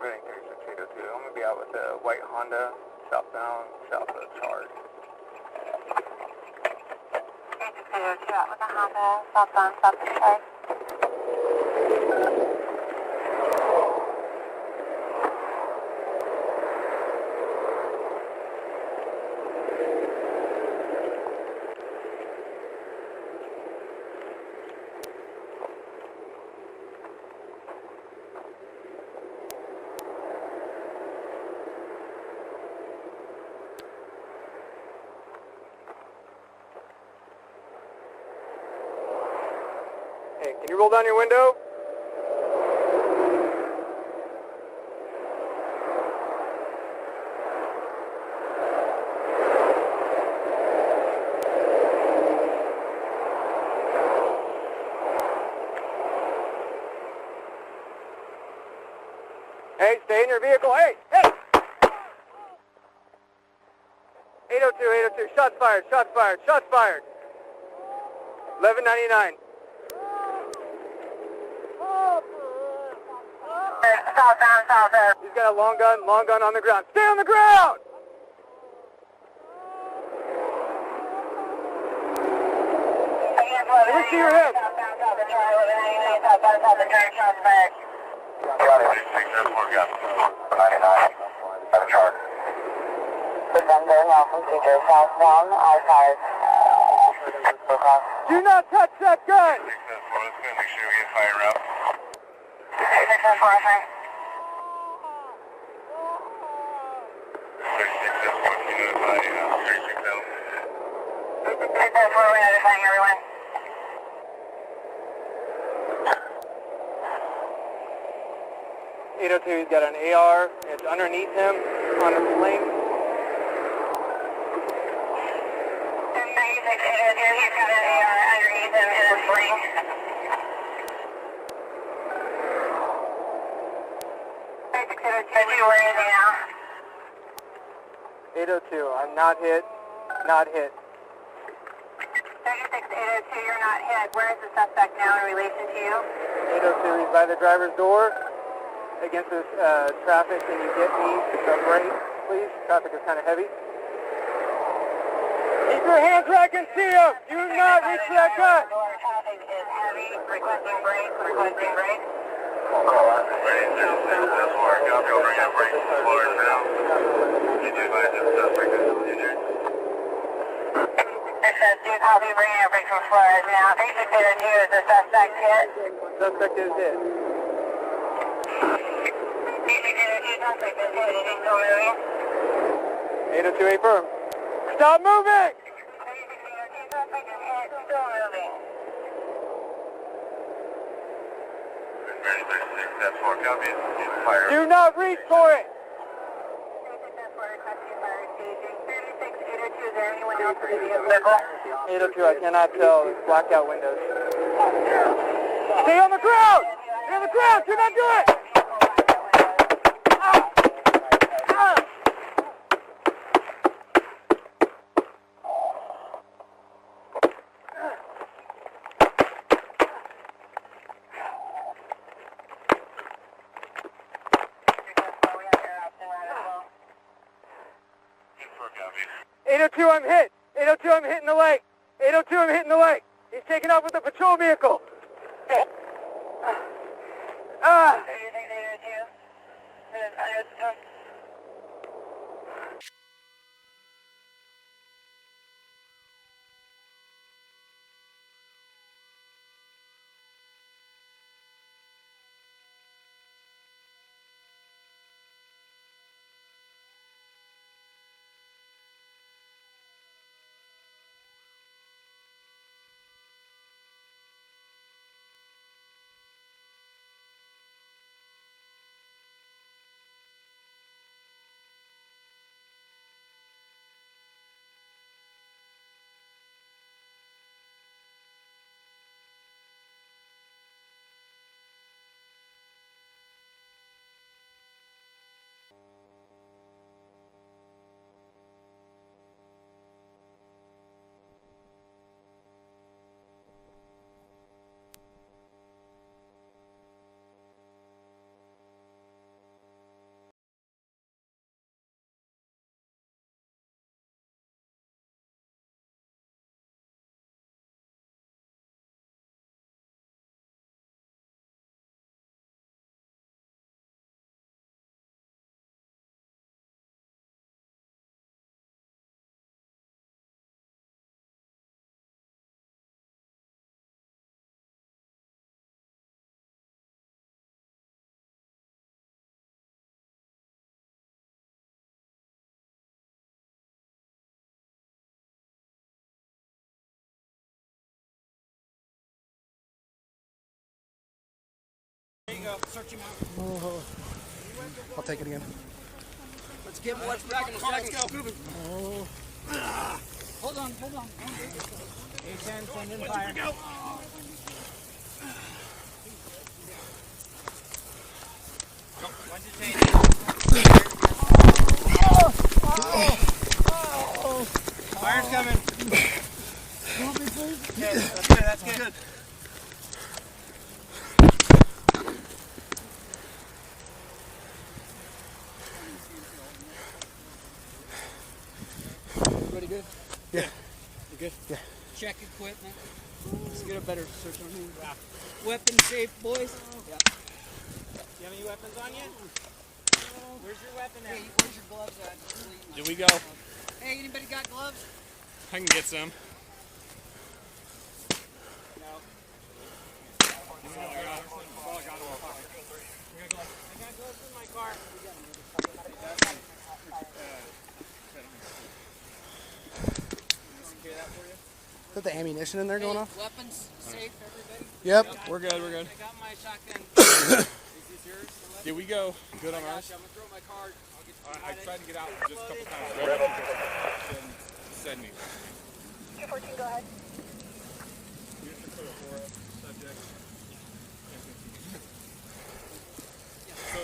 Reading 36802. I'm going to be out with a white Honda, southbound, south of Charge. 36802 out with a Honda, southbound, south of Charge. Hey, can you roll down your window? Hey, stay in your vehicle. Hey, hey! 802, shots fired, shots fired, shots fired. 1199. Southbound. He's got a long gun on the ground. Stay on the ground! Let me see your hip. Do not touch that gun! Make sure we get fire up. Everyone. 802, he's got an AR. It's underneath him on the sling. 802, he's got an AR underneath him in a sling. 802, where is he now? 802, I'm not hit. Not hit. 802, you're not hit. Where is the suspect now in relation to you? 802, he's by the driver's door against this traffic. Can you get me the brake, please? Traffic is kind of heavy. Keep your hands where I can see them. Do not reach for that gun. Traffic is heavy. Requesting brake. Requesting brake. Ready, 664. Copy, I'll bring that brake to Flores now. You do advise that the suspect is still injured. It says, do copy, bringing a brake from Flores now. 3602, is the suspect hit? Suspect is hit. 3602, suspect is hit. Is he still moving? 802, affirm. Stop moving! 3602, suspect is hit. Still moving. Ready, 3664. Copy, fire. Do not reach for it! 3682, is there anyone else in the vehicle? 802, I cannot tell. It's blacked out windows. Stay on the ground! Stay on the ground! Do not do it! Ah! Ah! 802, I'm hit. 802, I'm hitting the leg. 802, I'm hitting the leg. He's taking off with the patrol vehicle. Ah! 3682. There you go. Search him out. Oh, I'll take it again. Let's get him. Let's back in a second. Let's go. Oh. Hold on. A10, send in fire. Go. Fire's coming. Help me, please. Okay, that's good. That's good. Everybody good? Yeah. You good? Yeah. Check equipment. Let's get a better search on him. Yeah. Weapon safe, boys. Yeah. Do you have any weapons on you? Where's your weapon at? Hey, where's your gloves at? Did we go? Hey, anybody got gloves? I can get some. I got gloves in my car. Is that the ammunition in there going off? Weapons safe, everybody. Yep. We're good, we're good. I got my shotgun. Is this yours? Did we go good on ours? I'm gonna throw my card. I tried to get out just a couple times. Then send me. 214, go ahead. So,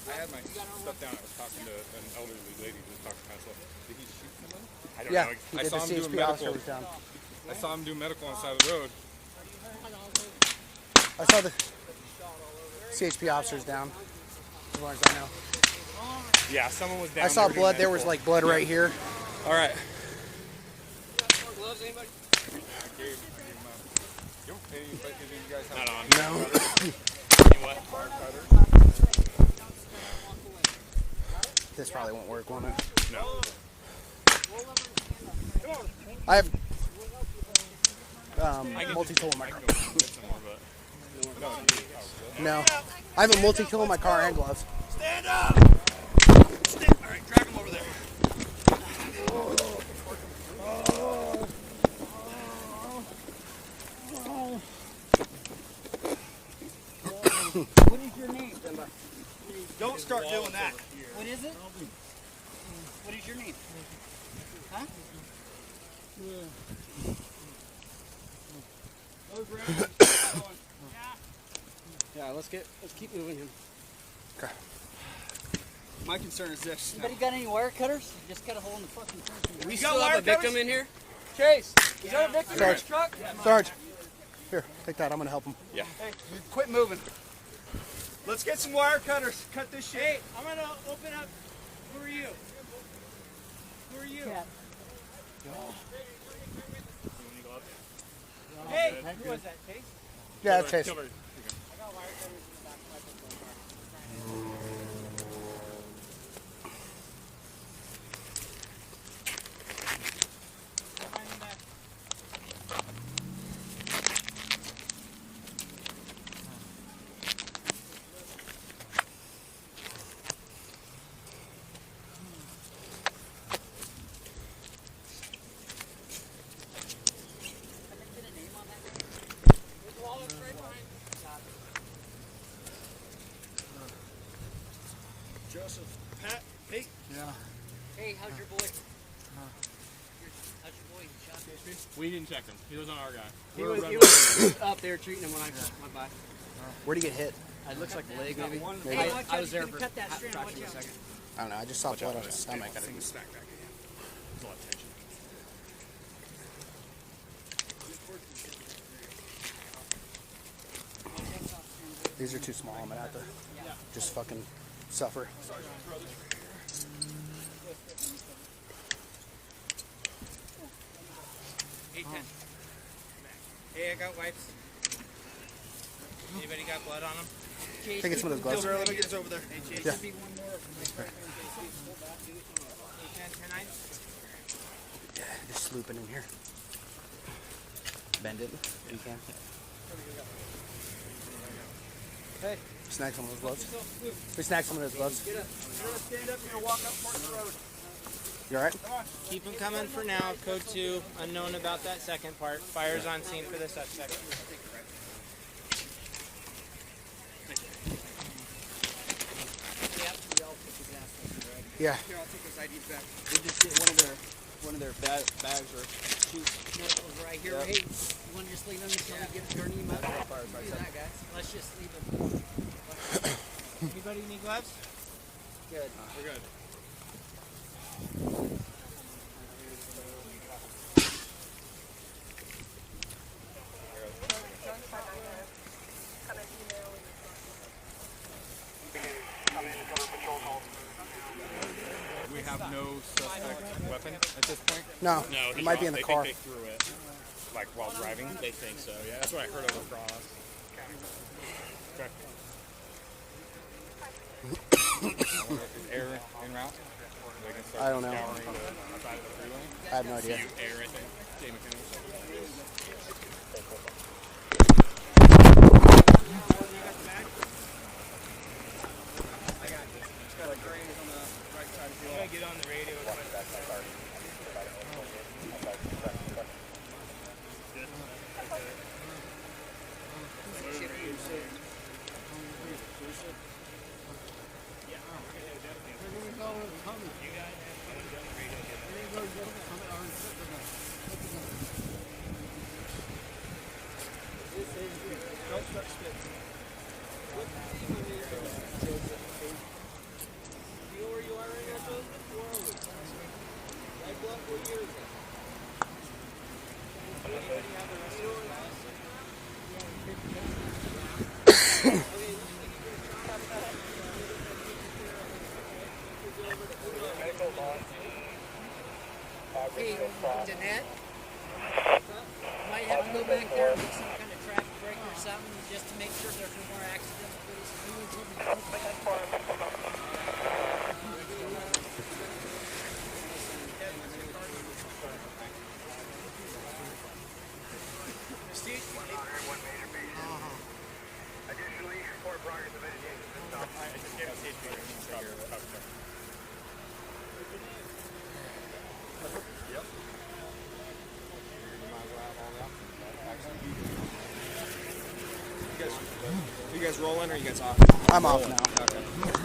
I had my stuff down. I was talking to an elderly lady who was talking kind of slow. Did he shoot someone? I don't Yeah, know. he I did. saw The him doing CHP officer medical. was down. I saw him do medical on the side of the road. I saw the CHP officers down, as far as I know. Yeah, someone was down. I saw there doing blood. There was medical. like blood right here. All right. More gloves, anybody? You guys have not on. No. What? This probably won't work, won't it? No. I have multi-tool in my car. No. I have a multi-tool in my car and gloves. Stand up! All right, drag him over there. What is your name? Don't start doing that. What is it? What is your name? Huh? Yeah, let's keep moving him. Okay. My concern is this. Anybody got any wire cutters? Just got a hole in the fucking thing. We got still wire have a victim cutters? in here? Chase, is there a victim in Sarge. this truck? Sarge, here, take that. I'm gonna help him. Yeah. Hey, quit moving. Let's get some wire cutters. Cut this shit. Hey, I'm gonna open up. Who are you? Who are you? Hey, who was that? Chase? Yeah, that's Chase. Joseph. Pat. Pate. Yeah. Hey, how's your boy? How's your boy? He shot me. We didn't check him. He wasn't our guy. He was up there treating him when I went by. Where'd he get hit? It looks like the leg, maybe. Maybe. I was there for a fraction of a second. I don't know. I just saw blood on his stomach. I think smack back again. There's a lot of tension. These are too small. I'm gonna have to just fucking suffer. Hey, I got wipes. Anybody got blood on them? Can I get some of those gloves? Let me get this over there. Yeah. Yeah, just looping in here. Bend it if you can. Hey. Snag some of those gloves. We snag some of those gloves. Stand up and walk up towards the road. You alright? Keep them coming for now. Code 2, unknown about that second part. Fire's on scene for the suspect. Yeah. Here, I'll take those IDs back. They just get one of their bags or shoes. Right here, hey, you want to just leave them until we get your name up? Do that, guys. Let's just leave them. Anybody need gloves? Good. We're good. We have no suspect weapon at this point. No, No, it might be in the they car. think they threw it, like while driving. They think so. Yeah, that's what I heard over across. Okay. Is air en route? They can start I don't know. scouring the outside of the freeway. I have no idea. You air, I think. Jay McKinney. Get on the radio. Hey, Danette, might have to go back there and make some kind of traffic break or something just to make sure there's no more accidents. Additionally, for progress of mitigation this stop. I just gave a safety warning. Yep. You guys rolling or you guys off? I'm off now. Okay.